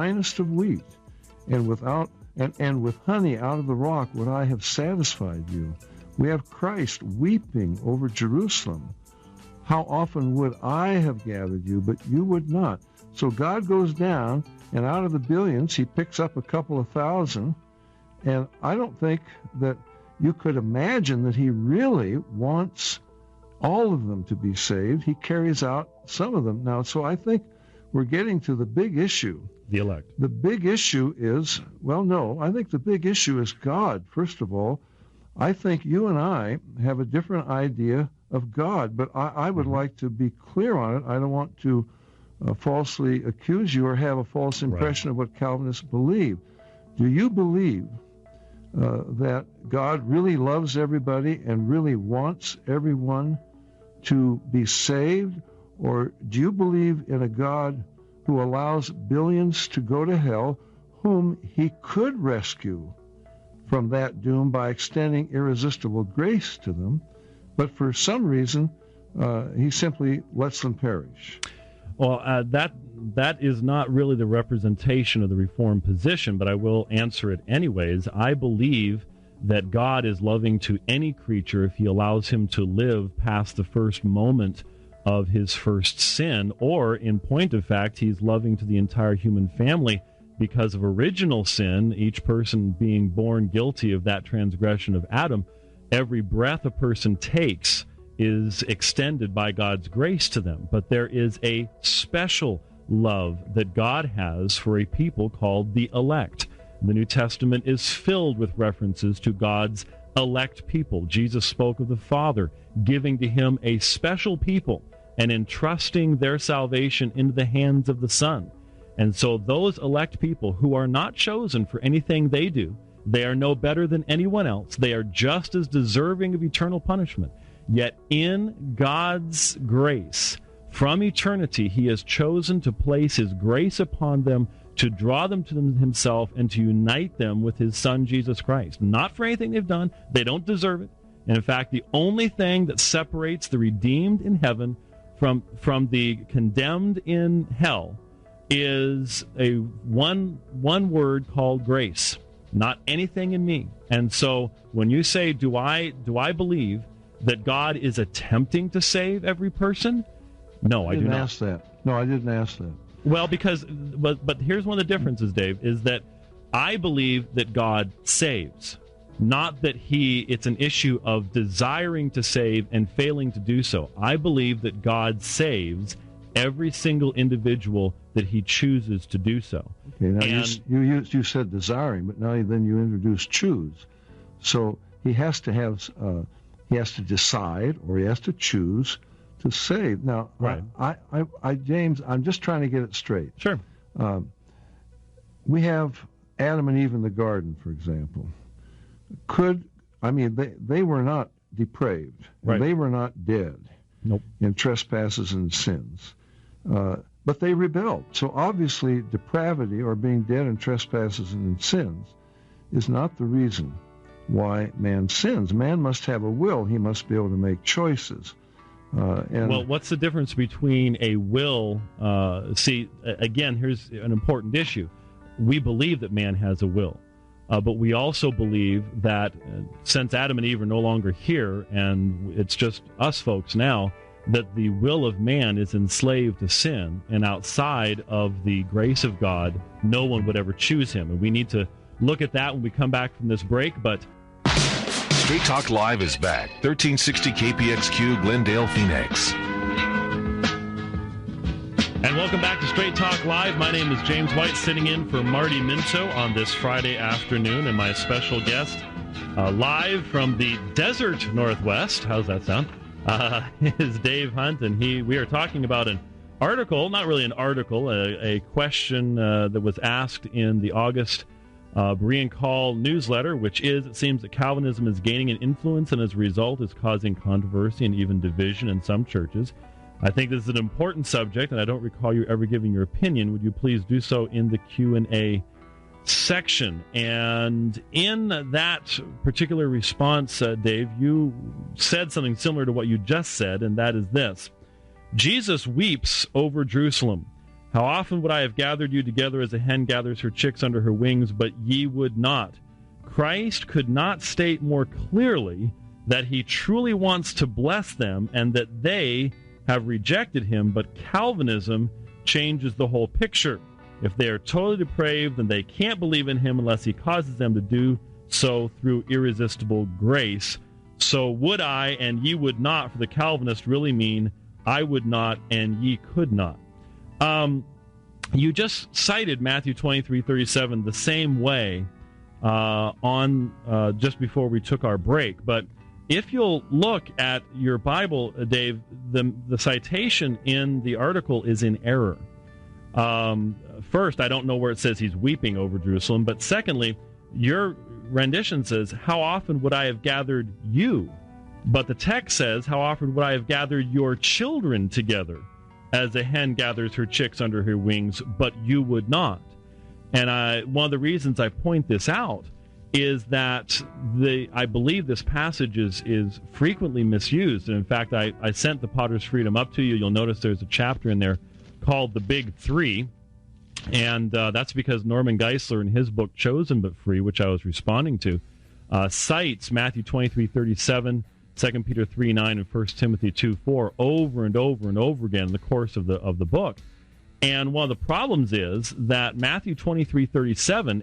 finest of wheat, and with honey out of the rock would I have satisfied you. We have Christ weeping over Jerusalem. How often would I have gathered you, but you would not. So God goes down, and out of the billions, he picks up a couple of thousand. And I don't think that you could imagine that he really wants all of them to be saved. He carries out some of them. Now, so I think we're getting to the big issue. The elect. The big issue is, well, no, I think the big issue is God, first of all. I think you and I have a different idea of God, but I would like to be clear on it. I don't want to falsely accuse you or have a false impression of what Calvinists believe. Do you believe that God really loves everybody and really wants everyone to be saved? Or do you believe in a God who allows billions to go to hell, whom he could rescue from that doom by extending irresistible grace to them, but for some reason he simply lets them perish? Well, that is not really the representation of the Reformed position, but I will answer it anyways. I believe that God is loving to any creature if he allows him to live past the first moment of his first sin, or in point of fact, he's loving to the entire human family because of original sin, each person being born guilty of that transgression of Adam. Every breath a person takes is extended by God's grace to them. But there is a special love that God has for a people called the elect. The New Testament is filled with references to God's elect people. Jesus spoke of the Father giving to him a special people and entrusting their salvation into the hands of the Son. And so those elect people who are not chosen for anything they do, they are no better than anyone else. They are just as deserving of eternal punishment. Yet in God's grace, from eternity, he has chosen to place his grace upon them, to draw them to himself, and to unite them with his Son, Jesus Christ. Not for anything they've done. They don't deserve it. And in fact, the only thing that separates the redeemed in heaven from the condemned in hell is a one word called grace. Not anything in me. And so when you say, do I believe that God is attempting to save every person? No, I do not. Ask that. No, I didn't ask that. Well, but here's one of the differences, Dave, is that I believe that God saves. Not that it's an issue of desiring to save and failing to do so. I believe that God saves every single individual that he chooses to do so. Okay, now you said desiring, but now then you introduce choose. So he has to decide, or he has to choose to save. Now, right. I James, I'm just trying to get it straight. Sure. We have Adam and Eve in the garden, for example. They were not depraved. Right. They were not dead. Nope. In trespasses and sins. But they rebelled. So obviously depravity, or being dead in trespasses and in sins, is not the reason why man sins. Man must have a will. He must be able to make choices. Well, what's the difference between a will? Again, here's an important issue. We believe that man has a will. But we also believe that since Adam and Eve are no longer here, and it's just us folks now, that the will of man is enslaved to sin, and outside of the grace of God, no one would ever choose him. And we need to look at that when we come back from this break. But Straight Talk Live is back. 1360 KPXQ, Glendale, Phoenix. And welcome back to Straight Talk Live. My name is James White, sitting in for Marty Minto on this Friday afternoon, and my special guest, live from the desert Northwest, how's that sound, is Dave Hunt, and we are talking about an article, not really an article, a question that was asked in the August Berean Call newsletter, which is, it seems that Calvinism is gaining an influence, and as a result is causing controversy and even division in some churches. I think this is an important subject, and I don't recall you ever giving your opinion. Would you please do so in the Q&A section? And in that particular response, Dave, you said something similar to what you just said, and that is this. Jesus weeps over Jerusalem. How often would I have gathered you together as a hen gathers her chicks under her wings, but ye would not. Christ could not state more clearly that he truly wants to bless them and that they have rejected him, but Calvinism changes the whole picture. If they are totally depraved, then they can't believe in him unless he causes them to do so through irresistible grace. So would I and ye would not for the Calvinist really mean I would not and ye could not. You just cited Matthew 23:37 the same way on just before we took our break. But if you'll look at your Bible, Dave, the citation in the article is in error. First, I don't know where it says he's weeping over Jerusalem, but secondly, your rendition says, how often would I have gathered you? But the text says, how often would I have gathered your children together as a hen gathers her chicks under her wings, but you would not. And one of the reasons I point this out is that I believe this passage is frequently misused. And in fact, I sent the Potter's Freedom up to you. You'll notice there's a chapter in there called The Big Three. And that's because Norman Geisler, in his book Chosen But Free, which I was responding to, cites Matthew 23:37, 2 Peter 3:9, and 1 Timothy 2:4 over and over and over again in the course of the book. And one of the problems is that Matthew 23:37,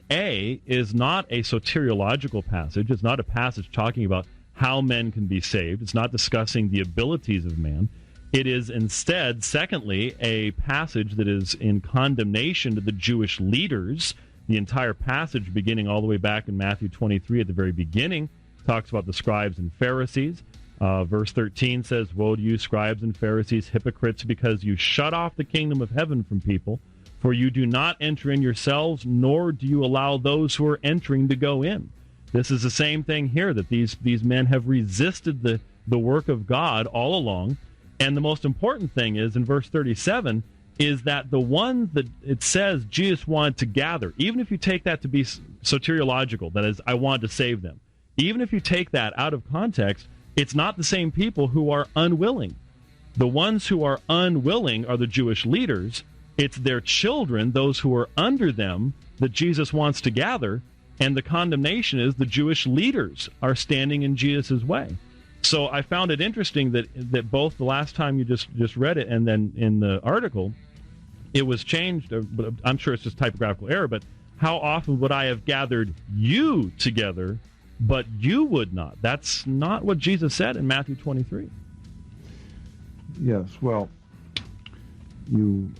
is not a soteriological passage. It's not a passage talking about how men can be saved. It's not discussing the abilities of man. It is instead, secondly, a passage that is in condemnation to the Jewish leaders. The entire passage, beginning all the way back in Matthew 23 at the very beginning, talks about the scribes and Pharisees. Verse 13 says, woe to you, scribes and Pharisees, hypocrites, because you shut off the kingdom of heaven from people, for you do not enter in yourselves, nor do you allow those who are entering to go in. This is the same thing here, that these men have resisted the work of God all along. And the most important thing is, in verse 37, is that the ones that it says Jesus wanted to gather, even if you take that to be soteriological, that is, I wanted to save them, even if you take that out of context, it's not the same people who are unwilling. The ones who are unwilling are the Jewish leaders. It's their children, those who are under them, that Jesus wants to gather, and the condemnation is the Jewish leaders are standing in Jesus' way. So I found it interesting that both the last time you just read it and then in the article, it was changed. But I'm sure it's just typographical error. But how often would I have gathered you together, but you would not? That's not what Jesus said in Matthew 23. Yes, well, you